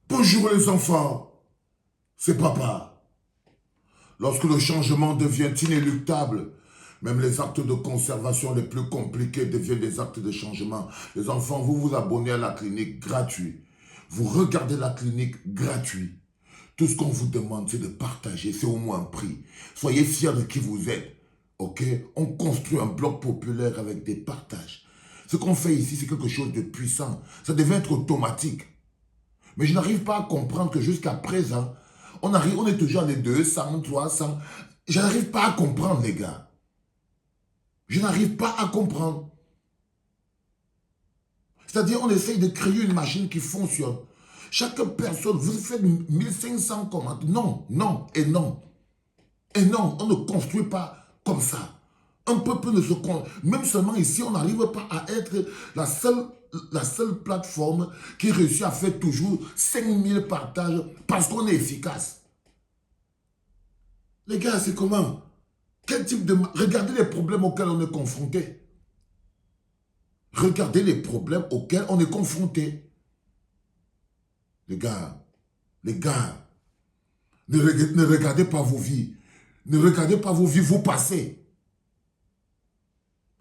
Bonjour les enfants, c'est papa. Lorsque le changement devient inéluctable, même les actes de conservation les plus compliqués deviennent des actes de changement. Les enfants, vous vous abonnez à la clinique gratuit. Vous regardez la clinique gratuit. Tout ce qu'on vous demande, c'est de partager, c'est au moins un prix. Soyez fiers de qui vous êtes. Ok? On construit un bloc populaire avec des partages. Ce qu'on fait ici, c'est quelque chose de puissant. Ça devait être automatique. Mais je n'arrive pas à comprendre que jusqu'à présent, on est toujours à les 200, 300. Je n'arrive pas à comprendre, les gars. Je n'arrive pas à comprendre. C'est-à-dire, on essaye de créer une machine qui fonctionne. Chaque personne, vous faites 1500 commandes. Non, non et non. Et non, on ne construit pas comme ça. Un peuple ne se construit. Même seulement ici, on n'arrive pas à être la seule plateforme qui réussit à faire toujours 5000 partages parce qu'on est efficace. Les gars, c'est comment? Quel type de... Regardez les problèmes auxquels on est confronté. Regardez les problèmes auxquels on est confronté. Les gars, ne regardez pas vos vies. Ne regardez pas vos vies, vous passez.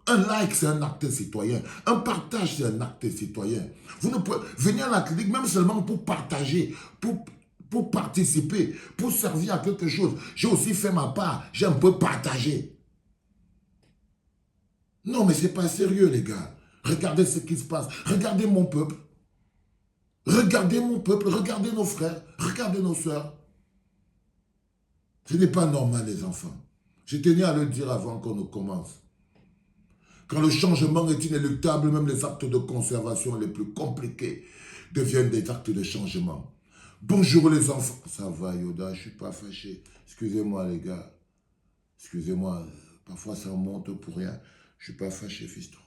Un like, c'est un acte citoyen. Un partage, c'est un acte citoyen. Vous ne pouvez venir à la clinique même seulement pour partager, pour participer, pour servir à quelque chose. J'ai aussi fait ma part, j'ai un peu partagé. Non, mais c'est pas sérieux, les gars. Regardez ce qui se passe. Regardez mon peuple. Regardez mon peuple, regardez nos frères, regardez nos soeurs. Ce n'est pas normal, les enfants. Je tenais à le dire avant qu'on ne commence. Quand le changement est inéluctable, même les actes de conservation les plus compliqués deviennent des actes de changement. Bonjour les enfants. Ça va, Yoda, je ne suis pas fâché. Excusez-moi, les gars. Excusez-moi, parfois ça monte pour rien. Je ne suis pas fâché, fiston.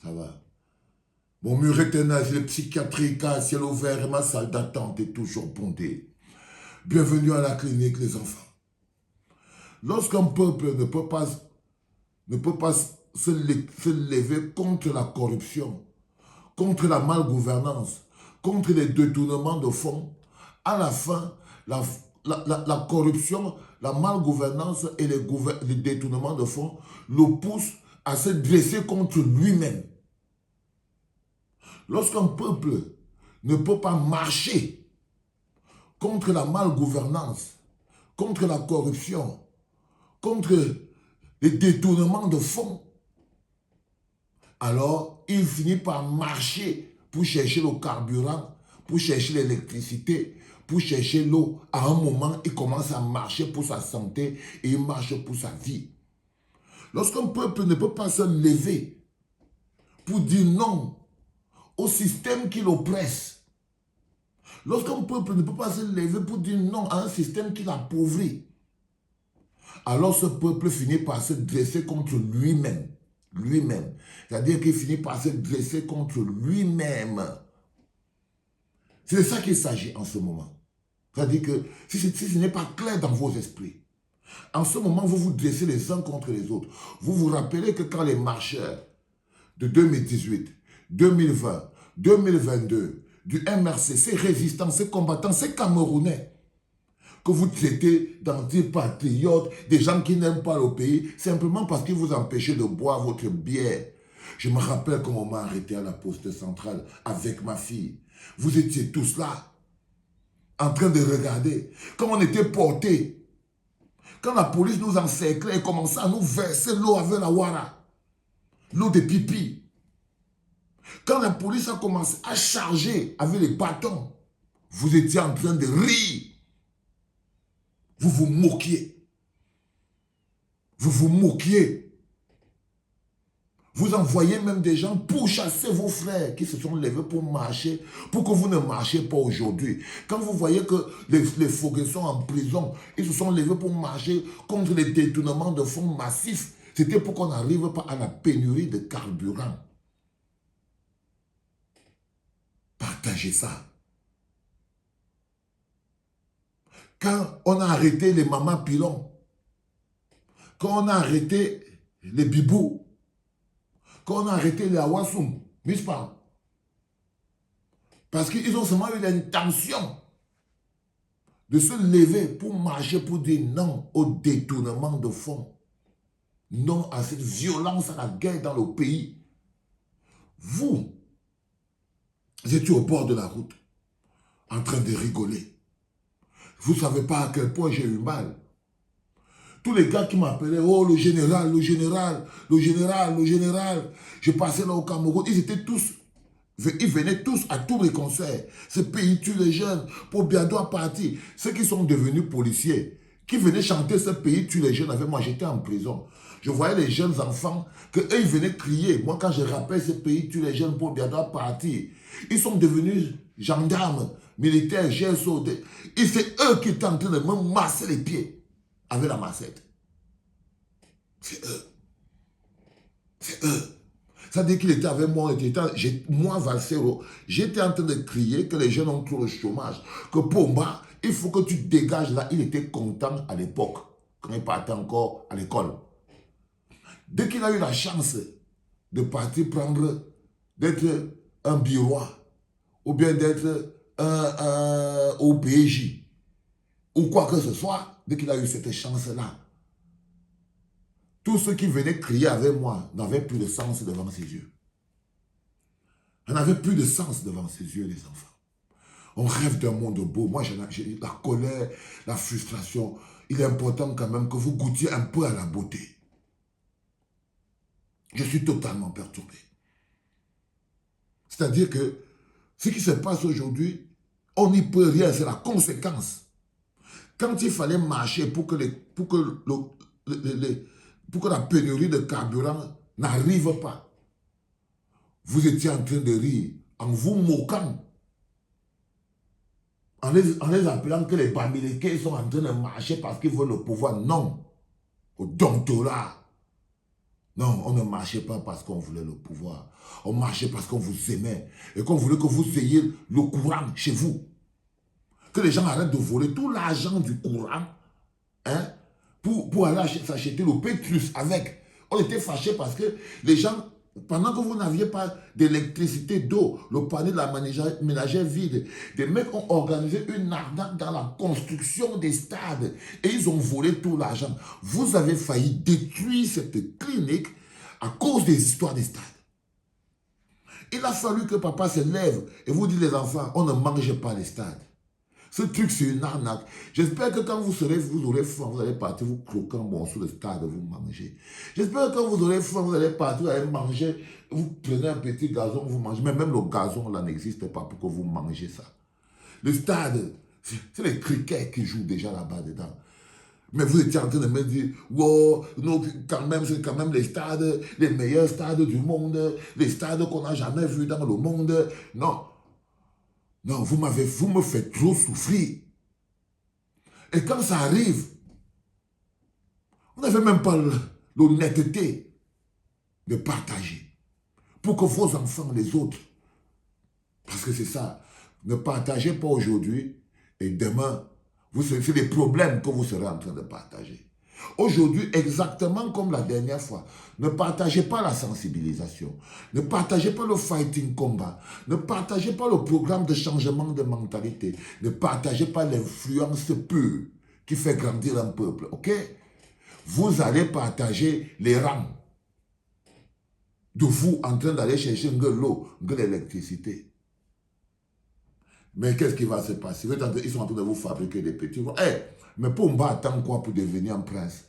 Ça va. Mon mur est un asile psychiatrique à ciel ouvert et ma salle d'attente est toujours bondée. Bienvenue à la clinique, les enfants. Lorsqu'un peuple ne peut pas se lever contre la corruption, contre la malgouvernance, contre les détournements de fonds, à la fin, la corruption, la malgouvernance et les détournements de fonds le poussent à se dresser contre lui-même. Lorsqu'un peuple ne peut pas marcher contre la malgouvernance, contre la corruption, contre les détournements de fonds, alors il finit par marcher pour chercher le carburant, pour chercher l'électricité, pour chercher l'eau. À un moment, il commence à marcher pour sa santé et il marche pour sa vie. Lorsqu'un peuple ne peut pas se lever pour dire non au système qui l'oppresse, lorsqu'un peuple ne peut pas se lever pour dire non à un système qui l'appauvrit, alors ce peuple finit par se dresser contre lui-même. Lui-même. C'est-à-dire qu'il finit par se dresser contre lui-même. C'est de ça qu'il s'agit en ce moment. C'est-à-dire que si ce n'est pas clair dans vos esprits, en ce moment, vous vous dressez les uns contre les autres. Vous vous rappelez que quand les marcheurs de 2018, 2020, 2022, du MRC, ces résistants, ces combattants, ces Camerounais, que vous traitez d'antipatriotes, des gens qui n'aiment pas le pays, simplement parce qu'ils vous empêchaient de boire votre bière. Je me rappelle quand on m'a arrêté à la poste centrale avec ma fille. Vous étiez tous là, en train de regarder. Quand on était portés, quand la police nous encerclait et commençait à nous verser l'eau avec la wara, l'eau de pipi. Quand la police a commencé à charger avec les bâtons, vous étiez en train de rire. Vous vous moquiez. Vous vous moquiez. Vous envoyez même des gens pour chasser vos frères qui se sont levés pour marcher, pour que vous ne marchiez pas aujourd'hui. Quand vous voyez que les Fogues sont en prison, ils se sont levés pour marcher contre les détournements de fonds massifs. C'était pour qu'on n'arrive pas à la pénurie de carburant. Partagez ça. Quand on a arrêté les mamans pilons, quand on a arrêté les bibous, quand on a arrêté les awassoum, n'est-ce pas? Parce qu'ils ont seulement eu l'intention de se lever pour marcher, pour dire non au détournement de fonds, non à cette violence, à la guerre dans le pays. Vous étiez au bord de la route, en train de rigoler. Vous ne savez pas à quel point j'ai eu mal. Tous les gars qui m'appelaient, oh le général, le général, le général, le général. Je passais là au Cameroun, ils venaient tous à tous les concerts. Ce pays tue les jeunes, pour bientôt partir. Ceux qui sont devenus policiers, qui venaient chanter ce pays tue les jeunes avec moi, j'étais en prison. Je voyais les jeunes enfants, qu'eux ils venaient crier. Moi quand je rappelle ce pays tue les jeunes pour bientôt partir, ils sont devenus gendarmes, militaires, GSO. Et c'est eux qui étaient en train de me masser les pieds avec la massette. C'est eux. C'est eux. Ça dit qu'il était avec moi, moi Valsero, j'étais en train de crier que les jeunes ont trop le chômage, que Pomba, il faut que tu dégages là. Il était content à l'époque, quand il partait encore à l'école. Dès qu'il a eu la chance de partir prendre, d'être un bureau, ou bien d'être un OPJ, ou quoi que ce soit, dès qu'il a eu cette chance-là, tous ceux qui venaient crier avec moi n'avaient plus de sens devant ses yeux. On n'avait plus de sens devant ses yeux, les enfants. On rêve d'un monde beau. Moi, j'ai la colère, la frustration. Il est important quand même que vous goûtiez un peu à la beauté. Je suis totalement perturbé. C'est-à-dire que ce qui se passe aujourd'hui, on n'y peut rien, c'est la conséquence. Quand il fallait marcher pour que la pénurie de carburant n'arrive pas, vous étiez en train de rire, en vous moquant, en les appelant que les Bamileke sont en train de marcher parce qu'ils veulent le pouvoir. Non, au doctorat. Non, on ne marchait pas parce qu'on voulait le pouvoir. On marchait parce qu'on vous aimait et qu'on voulait que vous ayez le courant chez vous. Que les gens arrêtent de voler tout l'argent du courant, hein, pour aller s'acheter le Pétrus avec. On était fâchés parce que les gens, pendant que vous n'aviez pas d'électricité, d'eau, le panier de la ménagère vide, des mecs ont organisé une arnaque dans la construction des stades et ils ont volé tout l'argent. Vous avez failli détruire cette clinique à cause des histoires des stades. Il a fallu que papa se lève et vous dit les enfants, on ne mange pas les stades. Ce truc, c'est une arnaque. J'espère que quand vous aurez faim, vous allez partir, vous croquer un morceau de stade, vous mangez. J'espère que quand vous aurez faim, vous allez partir, vous allez manger, vous prenez un petit gazon, vous mangez. Mais même le gazon, là, n'existe pas pour que vous mangez ça. Le stade, c'est les criquets qui jouent déjà là-bas dedans. Mais vous étiez en train de me dire, wow, non, c'est quand même les stades, les meilleurs stades du monde, les stades qu'on n'a jamais vus dans le monde. Non. Non, vous me faites trop souffrir. Et quand ça arrive, vous n'avez même pas l'honnêteté de partager. Pour que vos enfants, les autres, parce que c'est ça, ne partagez pas aujourd'hui et demain, c'est des problèmes que vous serez en train de partager. Aujourd'hui, exactement comme la dernière fois, ne partagez pas la sensibilisation, ne partagez pas le fighting combat, ne partagez pas le programme de changement de mentalité, ne partagez pas l'influence pure qui fait grandir un peuple, ok? Vous allez partager les rangs de vous en train d'aller chercher l'eau, de l'électricité. Mais qu'est-ce qui va se passer? Ils sont en train de vous fabriquer des petits... mais Pomba attend quoi pour devenir un prince?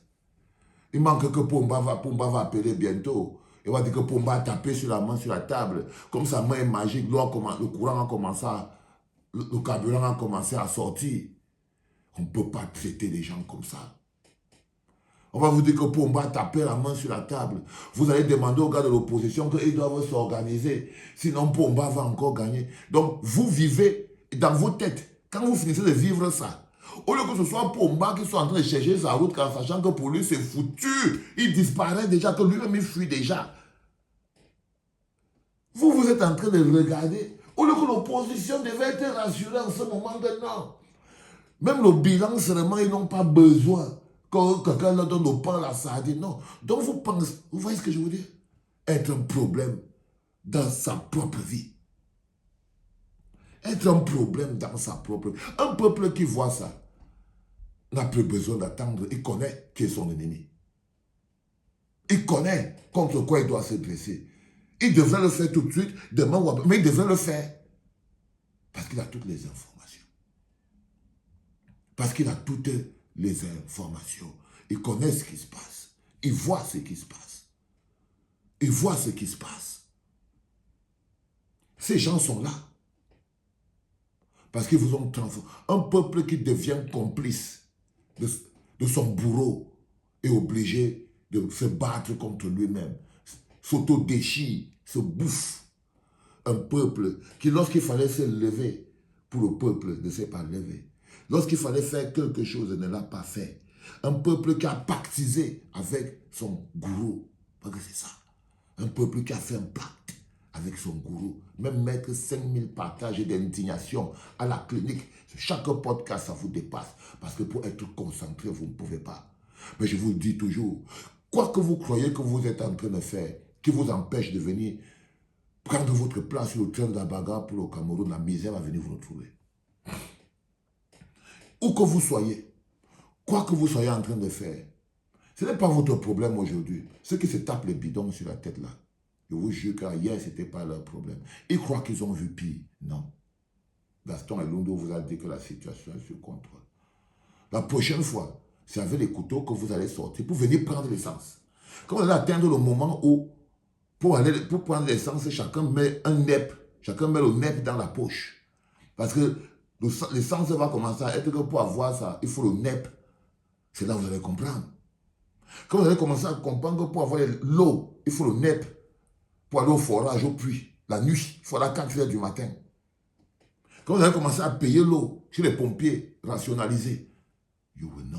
Il manque que Pomba va appeler bientôt. Il va dire que Pomba a tapé sur la main, sur la table. Comme sa main est magique, le courant a commencé le carburant a commencé à sortir. On ne peut pas traiter les gens comme ça. On va vous dire que Pomba a tapé la main sur la table. Vous allez demander aux gars de l'opposition qu'ils doivent s'organiser. Sinon, Pomba va encore gagner. Donc, vous vivez dans vos têtes. Quand vous finissez de vivre ça, au lieu que ce soit Pomba qui soit en train de chercher sa route, en sachant que pour lui, c'est foutu. Il disparaît déjà, que lui-même, il fuit déjà. Vous êtes en train de regarder. Au lieu que l'opposition devait être rassurée en ce moment, non. Même le bilan seulement, ils n'ont pas besoin que quelqu'un leur donne au pain, la sardine. Non. Donc vous pensez, vous voyez ce que je veux dire? Être un problème dans sa propre vie. Être un problème dans sa propre vie. Un peuple qui voit ça n'a plus besoin d'attendre. Il connaît qui est son ennemi. Il connaît contre quoi il doit se dresser. Il devrait le faire tout de suite, demain ou après, mais il devrait le faire. Parce qu'il a toutes les informations. Parce qu'il a toutes les informations. Il connaît ce qui se passe. Il voit ce qui se passe. Il voit ce qui se passe. Ces gens sont là. Parce qu'ils vous ont transformé. Un peuple qui devient complice de son bourreau est obligé de se battre contre lui-même, s'auto-déchire, se bouffe. Un peuple qui, lorsqu'il fallait se lever pour le peuple, ne s'est pas levé. Lorsqu'il fallait faire quelque chose, ne l'a pas fait. Un peuple qui a pactisé avec son gourou. Parce que c'est ça. Un peuple qui a fait un pacte avec son gourou. Même mettre 5000 partages d'indignation à la clinique. Chaque podcast, ça vous dépasse. Parce que pour être concentré, vous ne pouvez pas. Mais je vous le dis toujours, quoi que vous croyez que vous êtes en train de faire, qui vous empêche de venir prendre votre place sur le train de la bagarre pour le Cameroun, la misère va venir vous retrouver. Où que vous soyez, quoi que vous soyez en train de faire, ce n'est pas votre problème aujourd'hui. Ceux qui se tapent les bidons sur la tête là, je vous jure qu'hier, ce n'était pas leur problème. Ils croient qu'ils ont vu pire. Non. Gaston Elundo vous a dit que la situation est sur contrôle. La prochaine fois, c'est avec les couteaux que vous allez sortir pour venir prendre l'essence. Quand vous allez atteindre le moment où, pour prendre l'essence, chacun met un NEP. Chacun met le NEP dans la poche. Parce que l'essence va commencer à être que pour avoir ça, il faut le NEP. C'est là que vous allez comprendre. Quand vous allez commencer à comprendre que pour avoir l'eau, il faut le NEP. Pour aller au forage, au puits, la nuit, il faut aller à 4 heures du matin. Quand vous allez commencer à payer l'eau chez les pompiers, rationaliser, you will know.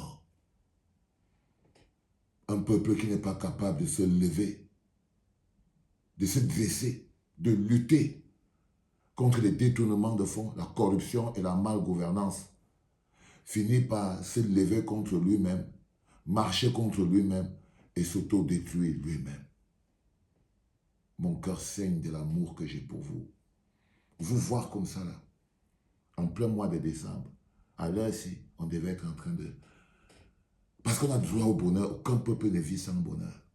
Un peuple qui n'est pas capable de se lever, de se dresser, de lutter contre les détournements de fonds, la corruption et la malgouvernance, finit par se lever contre lui-même, marcher contre lui-même et s'auto-détruire lui-même. Mon cœur saigne de l'amour que j'ai pour vous. Vous voir comme ça là, en plein mois de décembre, à l'heure-ci, on devait être en train de... Parce qu'on a droit au bonheur, aucun peuple ne vit sans bonheur.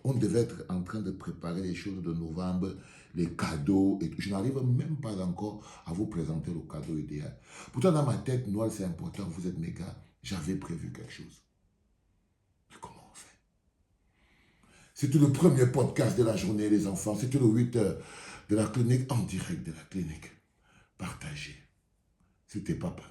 On devait être en train de préparer les choses de novembre, les cadeaux et tout. Je n'arrive même pas encore à vous présenter le cadeau idéal. Pourtant, dans ma tête, Noël, c'est important, vous êtes mes gars. J'avais prévu quelque chose. Mais comment on fait? C'était le premier podcast de la journée, les enfants. C'était le 8h de la clinique, en direct de la clinique. Partagez. C'était papa.